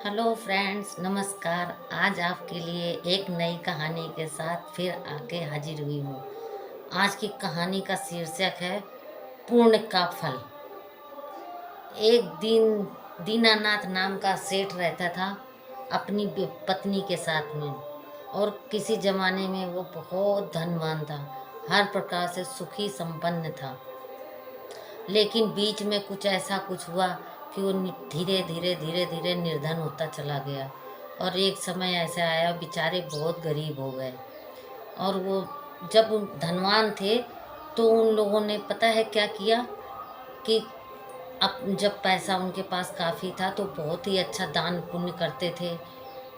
Hello friends, नमस्कार। आज आपके लिए एक नई कहानी के साथ फिर आके हाजिर हुई हूँ। आज की कहानी का शीर्षक है पुण्य का फल। एक दिन दीनानाथ नाम का सेठ रहता था अपनी पत्नी के साथ में। और किसी जमाने में वो बहुत धनवान था, हर प्रकार से सुखी संपन्न था। लेकिन बीच में कुछ हुआ कि वो धीरे धीरे धीरे धीरे निर्धन होता चला गया। और एक समय ऐसा आया, बेचारे बहुत गरीब हो गए। और वो जब धनवान थे तो उन लोगों ने पता है क्या किया कि अब जब पैसा उनके पास काफ़ी था तो बहुत ही अच्छा दान पुण्य करते थे।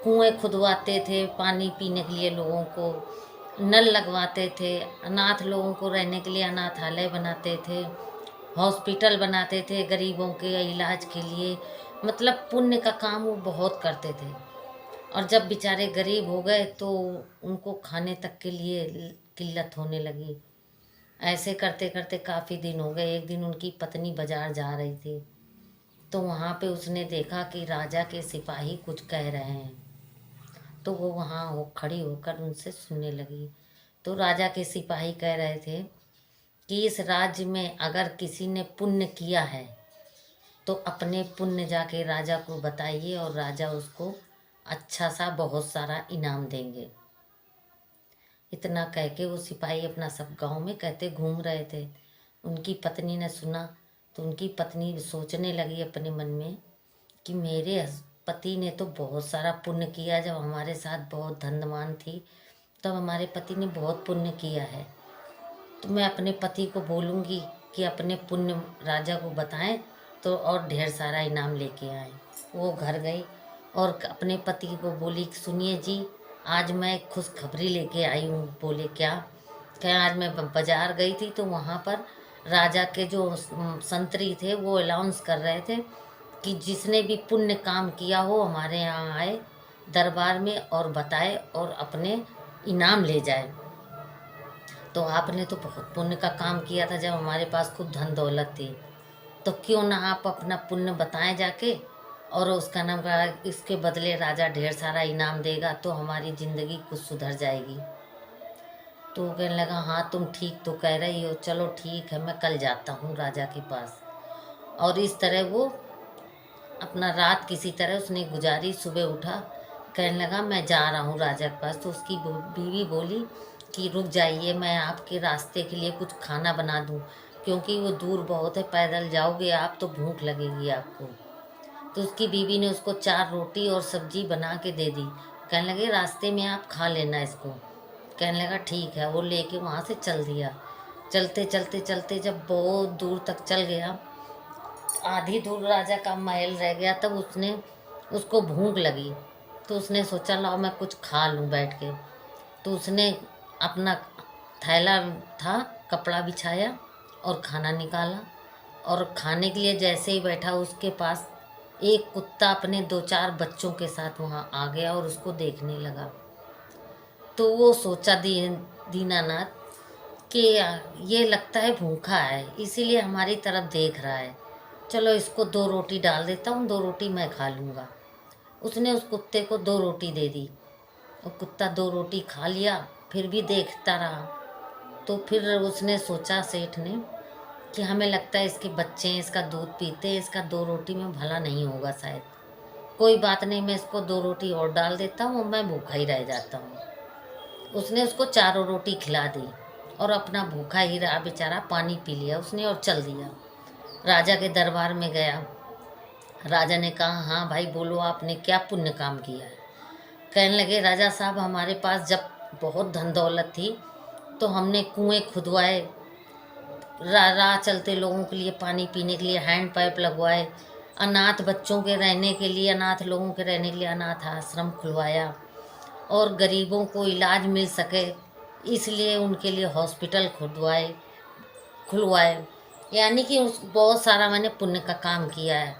कुएं खुदवाते थे पानी पीने के लिए, लोगों को नल लगवाते थे, अनाथ लोगों को रहने के लिए अनाथालय बनाते थे, हॉस्पिटल बनाते थे गरीबों के इलाज के लिए। मतलब पुण्य का काम वो बहुत करते थे। और जब बेचारे गरीब हो गए तो उनको खाने तक के लिए किल्लत होने लगी। ऐसे करते करते काफ़ी दिन हो गए। एक दिन उनकी पत्नी बाजार जा रही थी तो वहाँ पे उसने देखा कि राजा के सिपाही कुछ कह रहे हैं। तो वो वहाँ वो खड़ी होकर उनसे सुनने लगी। तो राजा के सिपाही कह रहे थे कि इस राज्य में अगर किसी ने पुण्य किया है तो अपने पुण्य जाके राजा को बताइए और राजा उसको अच्छा सा बहुत सारा इनाम देंगे। इतना कह के वो सिपाही अपना सब गांव में कहते घूम रहे थे। उनकी पत्नी ने सुना तो उनकी पत्नी सोचने लगी अपने मन में कि मेरे पति ने तो बहुत सारा पुण्य किया। जब हमारे साथ बहुत धनवान थी तब हमारे पति ने बहुत पुण्य किया है, तो मैं अपने पति को बोलूँगी कि अपने पुण्य राजा को बताएं तो और ढेर सारा इनाम लेके आए। वो घर गई और अपने पति को बोली कि सुनिए जी, आज मैं एक खुशखबरी लेके आई हूँ। बोले क्या? क्या? आज मैं बाजार गई थी तो वहाँ पर राजा के जो संतरी थे वो अनाउंस कर रहे थे कि जिसने भी पुण्य काम किया हो हमारे यहाँ आए दरबार में और बताए और अपने इनाम ले जाए। तो आपने तो बहुत पुण्य का काम किया था जब हमारे पास खूब धन दौलत थी, तो क्यों ना आप अपना पुण्य बताएं जाके। और उसका नाम कहा, इसके बदले राजा ढेर सारा इनाम देगा तो हमारी ज़िंदगी कुछ सुधर जाएगी। तो वो कहने लगा हाँ तुम ठीक तो कह रही हो, चलो ठीक है मैं कल जाता हूँ राजा के पास। और इस तरह वो अपना रात किसी तरह उसने गुजारी। सुबह उठा, कहने लगा मैं जा रहा हूँ राजा के पास। तो उसकी बीवी बोली कि रुक जाइए, मैं आपके रास्ते के लिए कुछ खाना बना दूँ, क्योंकि वो दूर बहुत है, पैदल जाओगे आप तो भूख लगेगी आपको। तो उसकी बीवी ने उसको 4 रोटी और सब्जी बना के दे दी। कहने लगे रास्ते में आप खा लेना इसको। कहने लगा ठीक है। वो लेके वहाँ से चल दिया। चलते चलते चलते जब बहुत दूर तक चल गया, आधी दूर राजा का महल रह गया, तब उसने उसको भूख लगी। तो उसने सोचा लाओ मैं कुछ खा लूँ बैठ के। तो उसने अपना थैला था, कपड़ा बिछाया और खाना निकाला। और खाने के लिए जैसे ही बैठा उसके पास एक कुत्ता अपने 2-4 बच्चों के साथ वहाँ आ गया और उसको देखने लगा। तो वो सोचा दीनानाथ कि ये लगता है भूखा है, इसीलिए हमारी तरफ देख रहा है। चलो इसको 2 रोटी डाल देता हूँ, 2 रोटी मैं खा लूँगा। उसने उस कुत्ते को 2 रोटी दे दी। वो कुत्ता 2 रोटी खा लिया, फिर भी देखता रहा। तो फिर उसने सोचा सेठ ने कि हमें लगता है इसके बच्चे हैं, इसका दूध पीते हैं, इसका 2 रोटी में भला नहीं होगा शायद। कोई बात नहीं, मैं इसको 2 रोटी और डाल देता हूँ, मैं भूखा ही रह जाता हूँ। उसने उसको चारों रोटी खिला दी और अपना भूखा ही रहा बेचारा। पानी पी लिया उसने और चल दिया। राजा के दरबार में गया। राजा ने कहा हाँ भाई बोलो, आपने क्या पुण्य काम किया है? कहने लगे राजा साहब, हमारे पास जब बहुत धन दौलत थी तो हमने कुएं खुदवाए, राह चलते लोगों के लिए पानी पीने के लिए हैंड पाइप लगवाए, अनाथ बच्चों के रहने के लिए, अनाथ लोगों के रहने के लिए अनाथ आश्रम खुलवाया, और गरीबों को इलाज मिल सके इसलिए उनके लिए हॉस्पिटल खुलवाए। यानी कि उस बहुत सारा मैंने पुण्य का काम किया है।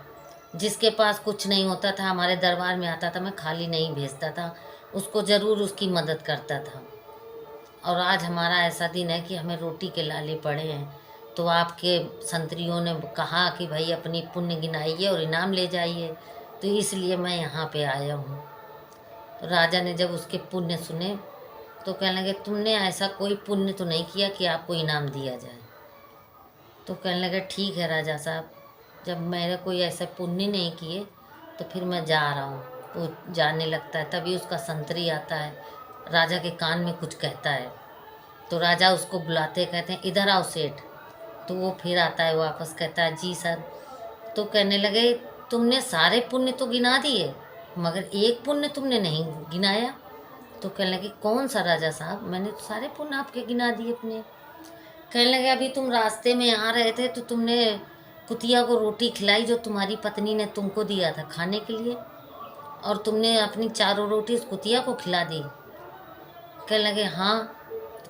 जिसके पास कुछ नहीं होता था हमारे दरबार में आता था, मैं खाली नहीं भेजता था, उसको ज़रूर उसकी मदद करता था। और आज हमारा ऐसा दिन है कि हमें रोटी के लाले पड़े हैं, तो आपके संतरियों ने कहा कि भाई अपनी पुण्य गिनाइए और इनाम ले जाइए। तो इसलिए मैं यहाँ पे आया हूँ। तो राजा ने जब उसके पुण्य सुने तो कहने लगे, तुमने ऐसा कोई पुण्य तो नहीं किया कि आपको इनाम दिया जाए। तो कहने लगे, ठीक है राजा साहब, जब मैंने कोई ऐसा पुण्य नहीं किए तो फिर मैं जा रहा हूँ। तो जाने लगता है, तभी उसका संतरी आता है, राजा के कान में कुछ कहता है। तो राजा उसको बुलाते, कहते हैं, इधर आओ सेठ। तो वो फिर आता है वापस, कहता है, जी सर। तो कहने लगे, तुमने सारे पुण्य तो गिना दिए मगर एक पुण्य तुमने नहीं गिनाया। तो कहने लगे, कौन सा राजा साहब? मैंने तो सारे पुण्य आपके गिना दिए अपने। कहने लगे, अभी तुम रास्ते में आ रहे थे तो तुमने कुतिया को रोटी खिलाई जो तुम्हारी पत्नी ने तुमको दिया था खाने के लिए, और तुमने अपनी चारों रोटी उस कुतिया को खिला दी। कहने लगे, हाँ।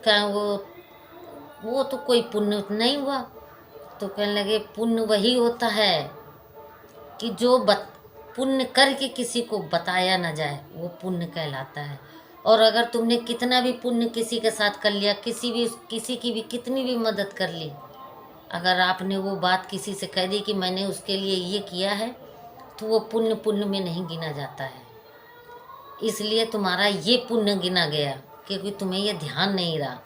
कह वो तो कोई पुण्य नहीं हुआ। तो कहने लगे, पुण्य वही होता है कि जो पुण्य करके किसी को बताया ना जाए, वो पुण्य कहलाता है। और अगर तुमने कितना भी पुण्य किसी के साथ कर लिया, किसी की भी कितनी भी मदद कर ली, अगर आपने वो बात किसी से कह दी कि मैंने उसके लिए ये किया है, तो वो पुण्य पुण्य में नहीं गिना जाता है। इसलिए तुम्हारा ये पुण्य गिना गया, क्योंकि तुम्हें ये ध्यान नहीं रहा।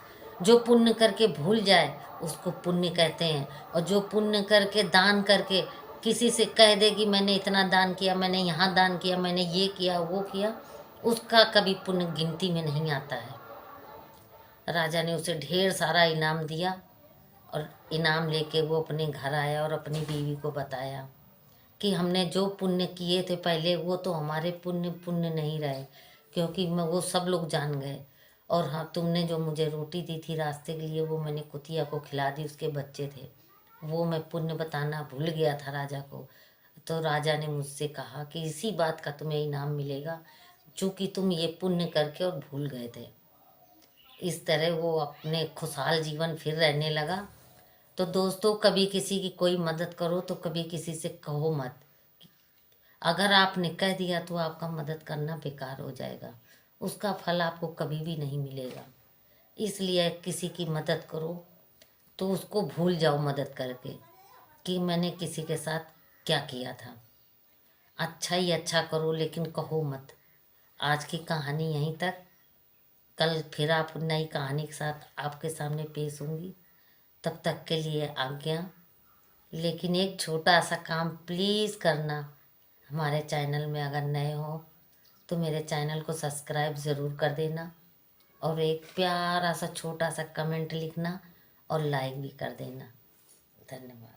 जो पुण्य करके भूल जाए उसको पुण्य कहते हैं, और जो पुण्य करके दान करके किसी से कह दे कि मैंने इतना दान किया, मैंने यहाँ दान किया, मैंने ये किया वो किया, उसका कभी पुण्य गिनती में नहीं आता है। राजा ने उसे ढेर सारा इनाम दिया, और इनाम लेके वो अपने घर आया और अपनी बीवी को बताया कि हमने जो पुण्य किए थे पहले, वो तो हमारे पुण्य पुण्य नहीं रहे, क्योंकि मैं वो सब लोग जान गए। और हाँ, तुमने जो मुझे रोटी दी थी रास्ते के लिए, वो मैंने कुतिया को खिला दी, उसके बच्चे थे, वो मैं पुण्य बताना भूल गया था राजा को। तो राजा ने मुझसे कहा कि इसी बात का तुम्हें इनाम मिलेगा, चूँकि तुम ये पुण्य करके और भूल गए थे। इस तरह वो अपने खुशहाल जीवन फिर रहने लगा। तो दोस्तों, कभी किसी की कोई मदद करो तो कभी किसी से कहो मत। अगर आपने कह दिया तो आपका मदद करना बेकार हो जाएगा, उसका फल आपको कभी भी नहीं मिलेगा। इसलिए किसी की मदद करो तो उसको भूल जाओ मदद करके कि मैंने किसी के साथ क्या किया था। अच्छा ही अच्छा करो, लेकिन कहो मत। आज की कहानी यहीं तक। कल फिर आप नई कहानी के साथ आपके सामने पेश होंगी। तब तक के लिए आज्ञा। लेकिन एक छोटा सा काम प्लीज़ करना, हमारे चैनल में अगर नए हो तो मेरे चैनल को सब्सक्राइब ज़रूर कर देना, और एक प्यारा सा छोटा सा कमेंट लिखना और लाइक भी कर देना। धन्यवाद।